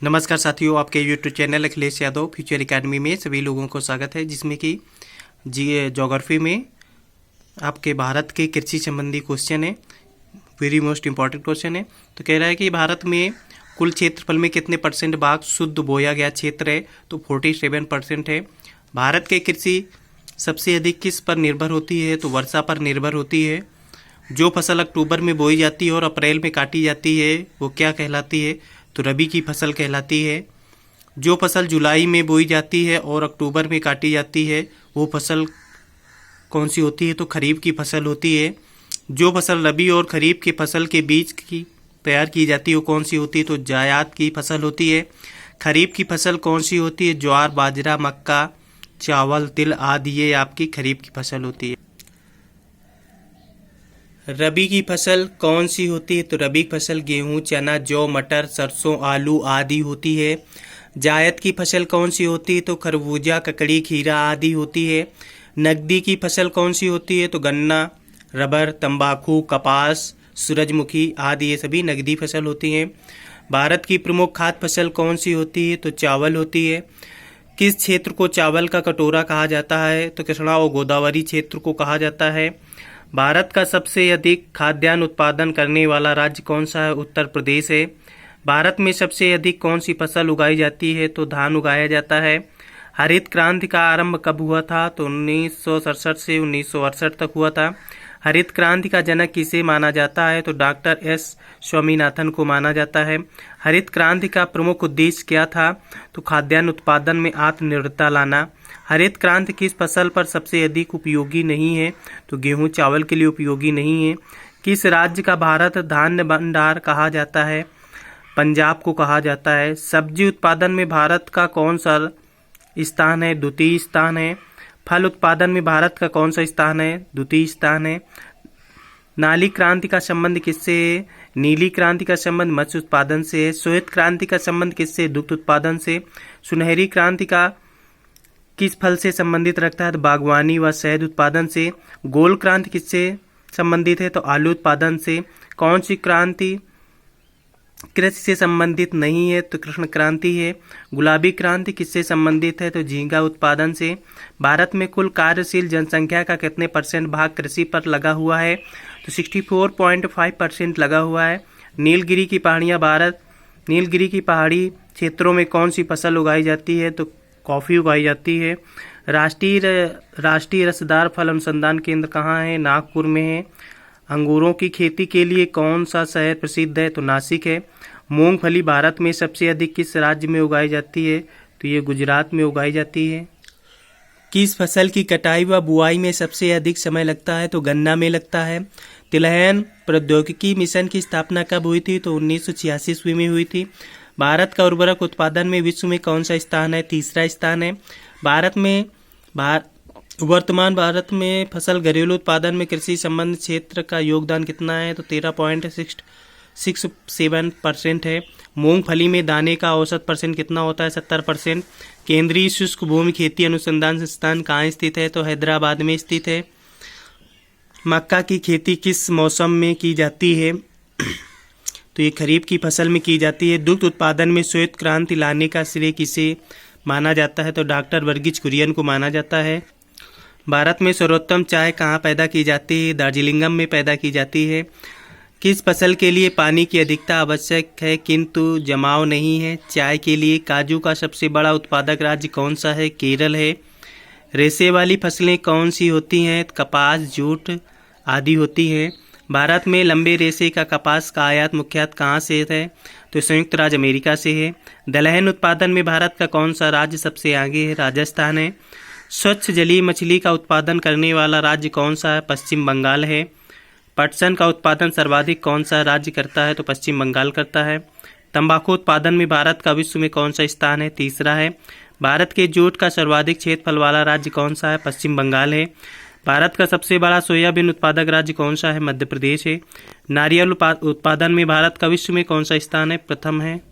नमस्कार साथियों, आपके YouTube channel Akhilesh Yadav future academy में सभी लोगों को स्वागत है, जिसमें कि ज्योग्राफी में आपके भारत के कृषि संबंधी क्वेश्चन है। वेरी मोस्ट इंपॉर्टेंट क्वेश्चन है। तो कह रहा है कि भारत में कुल क्षेत्रफल में कितने परसेंट भाग शुद्ध बोया गया क्षेत्र है? तो 47% है। भारत के कृषि सबसे अधिक किस पर निर्भर होती है? तो वर्षा पर निर्भर होती है। जो फसल अक्टूबर में बोई जाती है और अप्रैल में काटी जाती है वो क्या कहलाती है? तो रबी की फसल कहलाती है। जो फसल जुलाई में बोई जाती है और अक्टूबर में काटी जाती है वो फसल कौन सी होती है? तो खरीफ की फसल होती है। जो फसल रबी और खरीफ की फसल के बीच की तैयार की जाती है वो कौन सी होती है? तो जायद की फसल होती है। खरीफ की फसल कौन सी होती है? ज्वार, बाजरा, मक्का, चावल, तिल आदि ये आपकी खरीफ की फसल होती है। रबी की फसल कौन सी होती है? तो रबी की फसल गेहूं, चना, जौ, मटर, सरसों, आलू आदि होती है। जायद की फसल कौन सी होती है? तो खरबूजा, ककड़ी, खीरा आदि होती है। नकदी की फसल कौन सी होती है? तो गन्ना, रबर, तंबाकू, कपास, सूरजमुखी आदि ये सभी नकदी फसल होती हैं। भारत की प्रमुख खाद्य फसल कौन सी होती है? तो चावल होती है। किस क्षेत्र को चावल का कटोरा कहा जाता है? तो कृष्णा और गोदावरी क्षेत्र को कहा जाता है। भारत का सबसे अधिक खाद्यान्न उत्पादन करने वाला राज्य कौन सा है? उत्तर प्रदेश है। भारत में सबसे अधिक कौन सी फसल उगाई जाती है? तो धान उगाया जाता है। हरित क्रांति का आरंभ कब हुआ था? तो 1967 से 1968 तक हुआ था। हरित क्रांति का जनक किसे माना जाता है? तो डॉक्टर एस स्वामीनाथन को माना जाता है। हरित क्रांति का प्रमुख उद्देश्य क्या था? तो खाद्यान्न उत्पादन में आत्मनिर्भरता लाना। हरित क्रांति किस फसल पर सबसे अधिक उपयोगी नहीं है? तो गेहूं, चावल के लिए उपयोगी नहीं है। किस राज्य का भारत धान्य भंडार कहा जाता है? पंजाब को कहा जाता है। सब्जी उत्पादन में भारत का कौन सा स्थान है? द्वितीय स्थान है। फल उत्पादन में भारत का कौन सा स्थान है? द्वितीय स्थान है। नाली क्रांति का संबंध किससे है? नीली क्रांति का संबंध मत्स्य उत्पादन से है। श्वेत क्रांति का संबंध किससे? दुग्ध उत्पादन से। सुनहरी क्रांति का किस फल से संबंधित रखता है? तो बागवानी व शहद उत्पादन से। गोल क्रांति किससे संबंधित है? तो आलू उत्पादन से। कौन सी क्रांति कृषि से संबंधित नहीं है? तो कृष्ण क्रांति है। गुलाबी क्रांति किससे संबंधित है? तो झींगा उत्पादन से। भारत में कुल कार्यशील जनसंख्या का कितने परसेंट भाग कृषि पर लगा हुआ है? तो 64.5% लगा हुआ है। नीलगिरी की पहाड़ी क्षेत्रों में कौन सी फसल उगाई जाती है? तो कॉफ़ी उगाई जाती है। राष्ट्रीय रसदार फल अनुसंधान केंद्र कहाँ है? नागपुर में है। अंगूरों की खेती के लिए कौन सा शहर प्रसिद्ध है? तो नासिक है। मूंगफली भारत में सबसे अधिक किस राज्य में उगाई जाती है? तो ये गुजरात में उगाई जाती है। किस फसल की कटाई व बुआई में सबसे अधिक समय लगता है? तो गन्ना में लगता है। तिलहन प्रौद्योगिकी मिशन की स्थापना कब हुई थी? तो 1986 ईस्वी में हुई थी। भारत का उर्वरक उत्पादन में विश्व में कौन सा स्थान है? तीसरा स्थान है। वर्तमान भारत में फसल घरेलू उत्पादन में कृषि संबंध क्षेत्र का योगदान कितना है? तो 13.67% है। मूंगफली में दाने का औसत परसेंट कितना होता है? 70%। केंद्रीय शुष्क भूमि खेती अनुसंधान संस्थान कहाँ स्थित है? तो हैदराबाद में स्थित है। मक्का की खेती किस मौसम में की जाती है? तो ये खरीफ की फसल में की जाती है। दुग्ध उत्पादन में श्वेत क्रांति लाने का श्रेय किसे माना जाता है? तो डॉक्टर वर्गीज कुरियन को माना जाता है। भारत में सर्वोत्तम चाय कहाँ पैदा की जाती है? दार्जिलिंगम में पैदा की जाती है। किस फसल के लिए पानी की अधिकता आवश्यक है किंतु जमाव नहीं है? चाय के लिए। काजू का सबसे बड़ा उत्पादक राज्य कौन सा है? केरल है। रेशे वाली फसलें कौन सी होती हैं? कपास, जूट आदि होती हैं। भारत में लंबे रेशे का कपास का आयात मुख्यतः कहाँ से है? तो संयुक्त राज्य अमेरिका से है। दलहन उत्पादन में भारत का कौन सा राज्य सबसे आगे है? राजस्थान है। स्वच्छ जलीय मछली का उत्पादन करने वाला राज्य कौन सा है? पश्चिम बंगाल है। पटसन का उत्पादन सर्वाधिक कौन सा राज्य करता है? तो पश्चिम बंगाल करता है। तंबाकू उत्पादन में भारत का विश्व में कौन सा स्थान है? तीसरा है। भारत के जूट का सर्वाधिक क्षेत्रफल वाला राज्य कौन सा है? पश्चिम बंगाल है। भारत का सबसे बड़ा सोयाबीन उत्पादक राज्य कौन सा है? मध्य प्रदेश है। नारियल उत्पादन में भारत का विश्व में कौन सा स्थान है? प्रथम है।